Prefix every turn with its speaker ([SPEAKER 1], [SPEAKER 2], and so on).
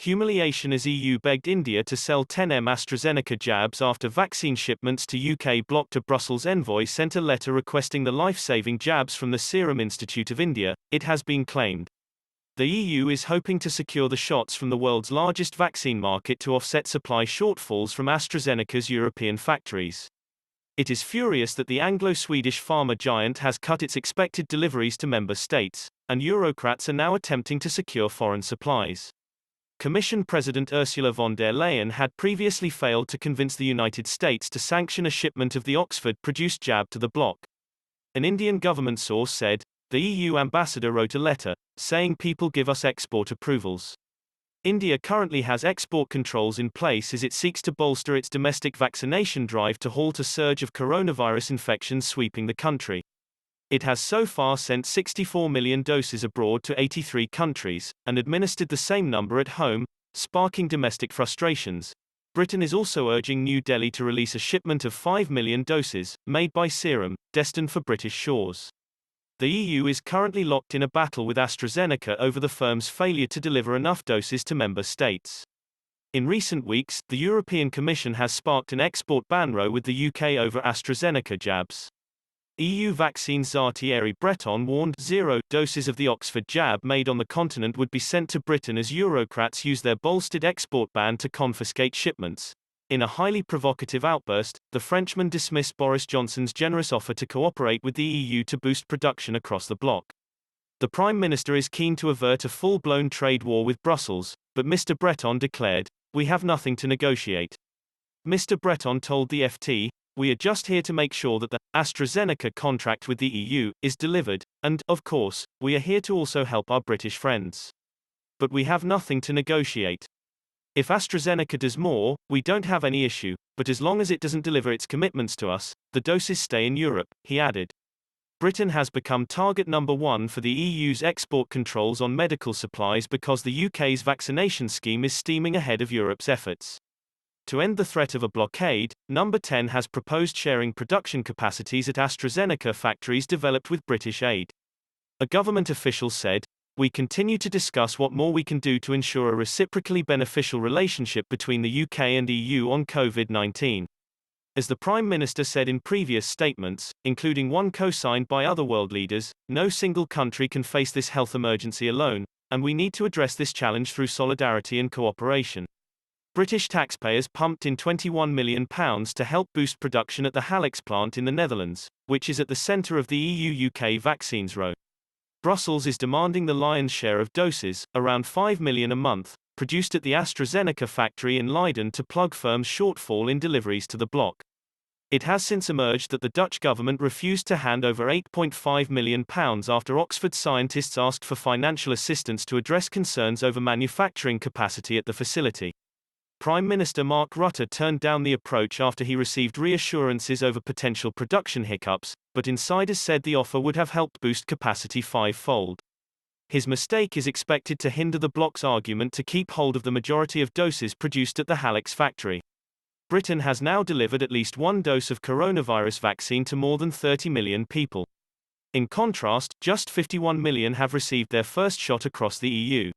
[SPEAKER 1] Humiliation as EU begged India to sell 10M Astrazeneca jabs after vaccine shipments to UK blocked. A Brussels envoy sent a letter requesting the life-saving jabs from the Serum Institute of India, it has been claimed. The EU is hoping to secure the shots from the world's largest vaccine market to offset supply shortfalls from AstraZeneca's European factories. It is furious that the Anglo-Swedish pharma giant has cut its expected deliveries to member states, and Eurocrats are now attempting to secure foreign supplies. Commission President Ursula von der Leyen had previously failed to convince the United States to sanction a shipment of the Oxford-produced jab to the bloc. An Indian government source said, the EU ambassador wrote a letter, saying people give us export approvals. India currently has export controls in place as it seeks to bolster its domestic vaccination drive to halt a surge of coronavirus infections sweeping the country. It has so far sent 64 million doses abroad to 83 countries, and administered the same number at home, sparking domestic frustrations. Britain is also urging New Delhi to release a shipment of 5 million doses, made by Serum, destined for British shores. The EU is currently locked in a battle with AstraZeneca over the firm's failure to deliver enough doses to member states. In recent weeks, the European Commission has sparked an export ban row with the UK over AstraZeneca jabs. EU vaccine czar Thierry Breton warned 0 doses of the Oxford jab made on the continent would be sent to Britain as Eurocrats use their bolstered export ban to confiscate shipments. In a highly provocative outburst, the Frenchman dismissed Boris Johnson's generous offer to cooperate with the EU to boost production across the bloc. The Prime Minister is keen to avert a full-blown trade war with Brussels, but Mr. Breton declared, "We have nothing to negotiate." Mr. Breton told the FT, "We are just here to make sure that the AstraZeneca contract with the EU is delivered, and, of course, we are here to also help our British friends. But we have nothing to negotiate. If AstraZeneca does more, we don't have any issue, but as long as it doesn't deliver its commitments to us, the doses stay in Europe," he added. Britain has become target number one for the EU's export controls on medical supplies because the UK's vaccination scheme is steaming ahead of Europe's efforts. To end the threat of a blockade, Number 10 has proposed sharing production capacities at AstraZeneca factories developed with British aid. A government official said, "We continue to discuss what more we can do to ensure a reciprocally beneficial relationship between the UK and EU on COVID-19. As the Prime Minister said in previous statements, including one co-signed by other world leaders, no single country can face this health emergency alone, and we need to address this challenge through solidarity and cooperation." British taxpayers pumped in £21 million to help boost production at the Halex plant in the Netherlands, which is at the centre of the EU-UK vaccines row. Brussels is demanding the lion's share of doses, around 5 million a month, produced at the AstraZeneca factory in Leiden to plug firms' shortfall in deliveries to the bloc. It has since emerged that the Dutch government refused to hand over £8.5 million after Oxford scientists asked for financial assistance to address concerns over manufacturing capacity at the facility. Prime Minister Mark Rutte turned down the approach after he received reassurances over potential production hiccups, but insiders said the offer would have helped boost capacity five-fold. His mistake is expected to hinder the bloc's argument to keep hold of the majority of doses produced at the Halex factory. Britain has now delivered at least one dose of coronavirus vaccine to more than 30 million people. In contrast, just 51 million have received their first shot across the EU.